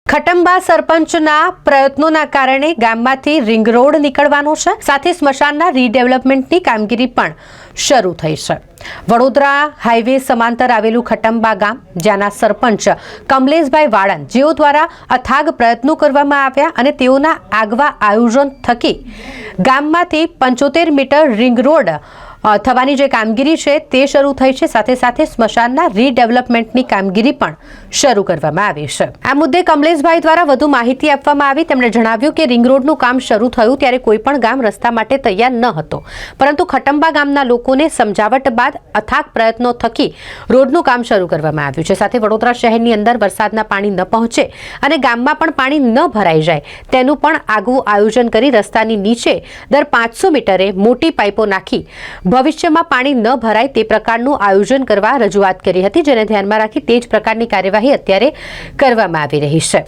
ખટંબા સરપંચના પ્રયત્નોના કારણે ગામમાંથી રિંગ રોડ નીકળવાનો છે, સાથે સ્મશાનના રીડેવલપમેન્ટની કામગીરી પણ શરૂ થઈ છે। વડોદરા હાઈવે સમાંતર આવેલું ખટંબા ગામ, જ્યાંના સરપંચ કમલેશભાઈ વાળંદ, જેઓ દ્વારા અથાગ પ્રયત્નો કરવામાં આવ્યા અને તેઓના આગવા આયોજન થકી ગામમાંથી 75 મીટર રિંગ રોડ થવાની જે કામગીરી છે તે શરૂ થઈ છે। સાથે સાથે સ્મશાનના રીડેવલપમેન્ટની કામગીરી પણ શરૂ કરવામાં આવી છે। આ મુદ્દે કમલેશભાઈ દ્વારા વધુ માહિતી આપવામાં આવી। તેમણે જણાવ્યું કે રિંગ રોડનું કામ શરૂ થયું ત્યારે કોઈ પણ ગામ રસ્તા માટે તૈયાર ન હતો, પરંતુ ખટંબા ગામના લોકોને સમજાવટ બાદ અથાગ પ્રયત્નો થકી રોડનું કામ શરૂ કરવામાં આવ્યું છે। સાથે વડોદરા શહેરની અંદર વરસાદના પાણી ન પહોંચે અને ગામમાં પણ પાણી ન ભરાઈ જાય તેનું પણ આગવું આયોજન કરી રસ્તાની નીચે દર 500 મીટરે મોટી પાઇપો નાખી ભવિષ્યમાં પાણી ન ભરાય તે પ્રકારનું આયોજન કરવા રજૂઆત કરી હતી, જેને ધ્યાનમાં રાખી તે જ પ્રકારની કાર્યવાહી અત્યારે કરવામાં આવી રહી છે।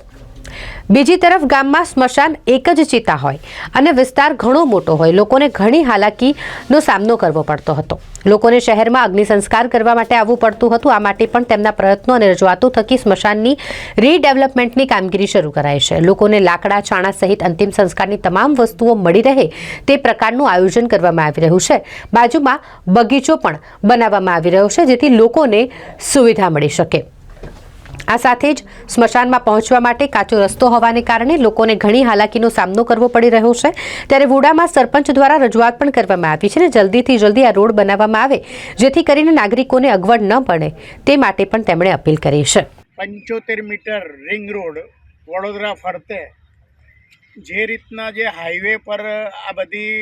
બીજી તરફ ગામમાં સ્મશાન એક જ ચિતા હોય અને વિસ્તાર ઘણો મોટો હોય, લોકોને ઘણી હાલાકીનો સામનો કરવો પડતો હતો। લોકોને શહેરમાં અગ્નિ સંસ્કાર કરવા માટે આવવું પડતું હતું। આ માટે પણ તેમના પ્રયત્નો અને રજૂઆતો થકી સ્મશાનની રીડેવલપમેન્ટની કામગીરી શરૂ કરાઈ છે। લોકોને લાકડા, છાણા સહિત અંતિમ સંસ્કારની તમામ વસ્તુઓ મળી રહે તે પ્રકારનું આયોજન કરવામાં આવી રહ્યું છે। બાજુમાં બગીચો પણ બનાવવામાં આવી રહ્યો છે, જેથી લોકોને સુવિધા મળી શકે। આ સાથે જ સ્મશાનમાં પહોંચવા માટે કાચો રસ્તો હોવાને કારણે લોકોને ઘણી હાલાકીનો સામનો કરવો પડી રહ્યો છે। ત્યારે વુડામાં સરપંચ દ્વારા રજૂઆત પણ કરવામાં આવી છે અને જલ્દીથી જલ્દી આ રોડ બનાવવામાં આવે, જેથી કરીને નાગરિકોને અગવડ ન પડે તે માટે પણ તેમણે અપીલ કરી છે। 75 મીટર રિંગ રોડ વડોદરા ફરતે જે રીતના જે હાઈવે પર આ બધી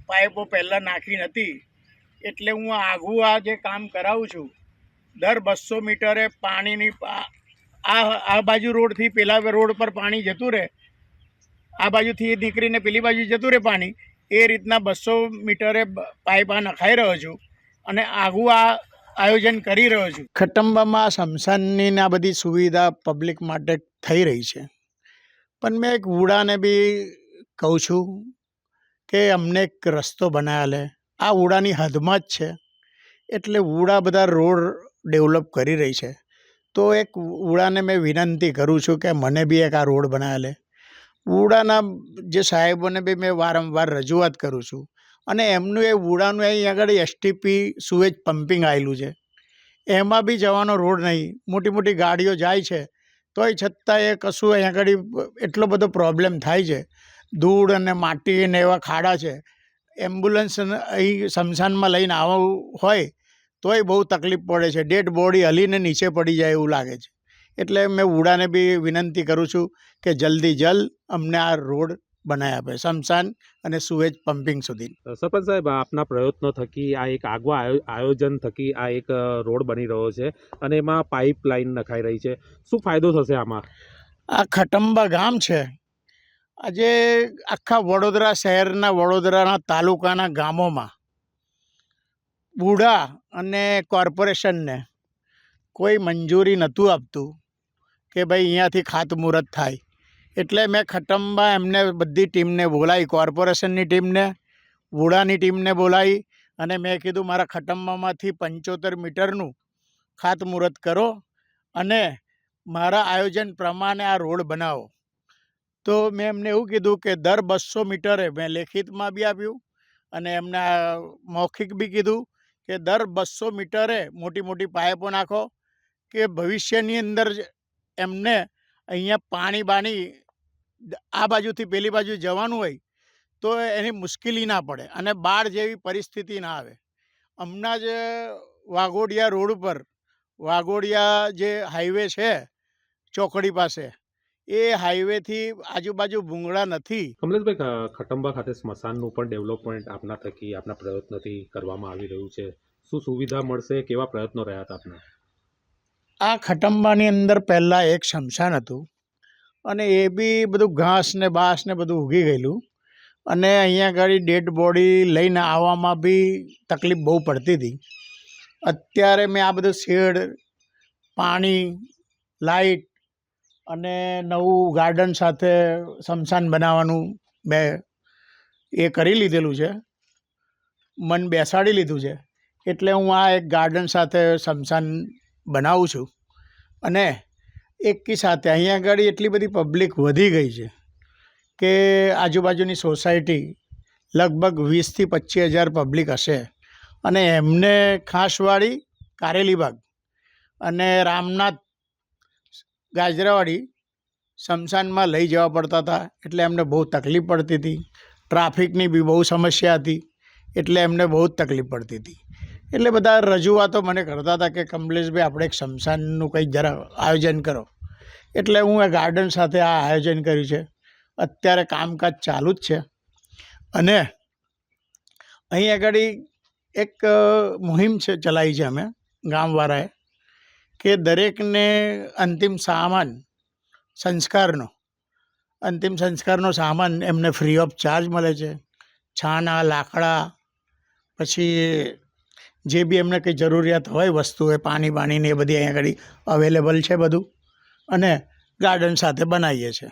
પાઇપો પહેલાં નાખી નથી, એટલે હું આગવું આ જે કામ કરાવું છું, દર 200 મીટરે પાણીની આ બાજુ રોડથી પેલા રોડ પર પાણી જતું રહે, આ બાજુથી નીકળીને પેલી બાજુ જતું રહે પાણી, એ રીતના 200 મીટરે પાઇપ આ નખાઈ રહ્યો છું અને આગવું આ આયોજન કરી રહ્યો છું। ખટંબામાં સ્મશાનની આ બધી સુવિધા પબ્લિક માટે થઈ રહી છે, પણ મેં એક વુડાને બી કહું છું કે અમને એક રસ્તો બનાવ્યા લે। આ વુડાની હદમાં જ છે, એટલે વુડા બધા રોડ ડેવલપ કરી રહી છે, તો એક વુડાને મેં વિનંતી કરું છું કે મને બી એક આ રોડ બનાવ્યા લે। વુડાના જે સાહેબોને બી મેં વારંવાર રજૂઆત કરું છું અને એમનું એ વુડાનું અહીં આગળ એસટીપી સુએજ પમ્પિંગ આવેલું છે, એમાં બી જવાનો રોડ નહીં, મોટી મોટી ગાડીઓ જાય છે તોય છતાં એ કશું અહીં આગળ એટલો બધો પ્રોબ્લેમ થાય છે, ધૂળ અને માટી અને એવા ખાડા છે, એમ્બ્યુલન્સ અહીં સ્મશાનમાં લઈને આવવું હોય તોય બહુ તકલીફ પડે છે, ડેડ બોડી હલીને નીચે પડી જાય એવું લાગે છે। એટલે મેં વુડાને બી વિનંતી કરું છું કે જલ્દી જલ્દ અમને આ રોડ બનાવી આપે સ્મશાન અને સુએજ પમ્પિંગ સુધી। સરપંચ સાહેબ, આપના પ્રયત્નો થકી આ એક આગવા આયોજન થકી આ એક રોડ બની રહ્યો છે અને એમાં પાઇપ લાઇન નખાઈ રહી છે, શું ફાયદો થશે આમાં? આ ખટંબા ગામ છે, આજે આખા વડોદરા શહેરના, વડોદરાના તાલુકાના ગામોમાં વુડા અને કોર્પોરેશનને કોઈ મંજૂરી નહોતું આપતું કે ભાઈ અહીંયાથી ખાતમુહૂર્ત થાય, એટલે મેં ખટંબા એમને બધી ટીમને બોલાવી, કોર્પોરેશનની ટીમને, વુડાની ટીમને બોલાવી અને મેં કીધું મારા ખટંબામાંથી 75 મીટરનું ખાતમુહૂર્ત કરો અને મારા આયોજન પ્રમાણે આ રોડ બનાવો। તો મેં એમને એવું કીધું કે દર 200 મીટરે મેં લેખિતમાં બી આપ્યું અને એમને મૌખિક બી કીધું કે દર 200 મીટરે મોટી મોટી પાઇપો નાખો કે ભવિષ્યની અંદર એમને અહીંયા પાણી બાણી આ બાજુથી પેલી બાજુ જવાનું હોય તો એની મુશ્કેલી ના પડે અને બાઢ જેવી પરિસ્થિતિ ના આવે। હમણાં જ વાઘોડિયા રોડ ઉપર, વાઘોડિયા જે હાઈવે છે ચોકડી પાસે, એ હાઈવેથી આજુબાજુ ભૂંગળા નથી। કમલેશભાઈ, ખટંબા ખાતે સ્મશાનનું પણ ડેવલપમેન્ટ આપના થકી, આપના પ્રયત્નથી કરવામાં આવી રહ્યું છે, શું સુવિધા મળશે, કેવા પ્રયત્નો રહ્યા હતા આપના? આ ખટંબાની અંદર પહેલાં એક સ્મશાન હતું અને એ બી બધું ઘાસ ને બાસ ને બધું ઉગી ગયેલું અને અહીંયા આગળ ડેડ બોડી લઈને આવવામાં બી તકલીફ બહુ પડતી હતી। અત્યારે મેં આ બધું શેડ, પાણી, લાઇટ અને નવું ગાર્ડન સાથે સ્મશાન બનાવવાનું મેં એ કરી લીધેલું છે, મન બેસાડી લીધું છે, એટલે હું આ એક ગાર્ડન સાથે સ્મશાન બનાવું છું અને એકી સાથે અહીંયા આગળ એટલી બધી પબ્લિક વધી ગઈ છે કે આજુબાજુની સોસાયટી લગભગ 20,000 થી 25,000 પબ્લિક હશે અને એમને ખાસવાડી કારેલીબાગ અને રામનાથ ગાજરાવાડી સ્મશાનમાં લઈ જવા પડતા હતા એટલે એમને બહુ તકલીફ પડતી હતી. ટ્રાફિકની બી બહુ સમસ્યા હતી એટલે એમને બહુ જ તકલીફ પડતી હતી. એટલે બધા રજૂઆતો મને કરતા હતા કે કમલેશભાઈ આપણે એક સ્મશાનનું કંઈક જરા આયોજન કરો. એટલે હું એ ગાર્ડન સાથે આ આયોજન કર્યું છે. અત્યારે કામકાજ ચાલુ જ છે અને અહીં આગળ એક મુહિમ છે ચલાવી છે અમે ગામવાળાએ કે દરેકને અંતિમ સંસ્કારનો સામાન એમને ફ્રી ઓફ ચાર્જ મળે છે. છાના લાકડા પછી જે બી એમને કંઈ જરૂરિયાત હોય વસ્તુ હોય પાણી ને એ બધી અહીંયા આગળ અવેલેબલ છે બધું અને ગાર્ડન સાથે બનાવીએ છીએ.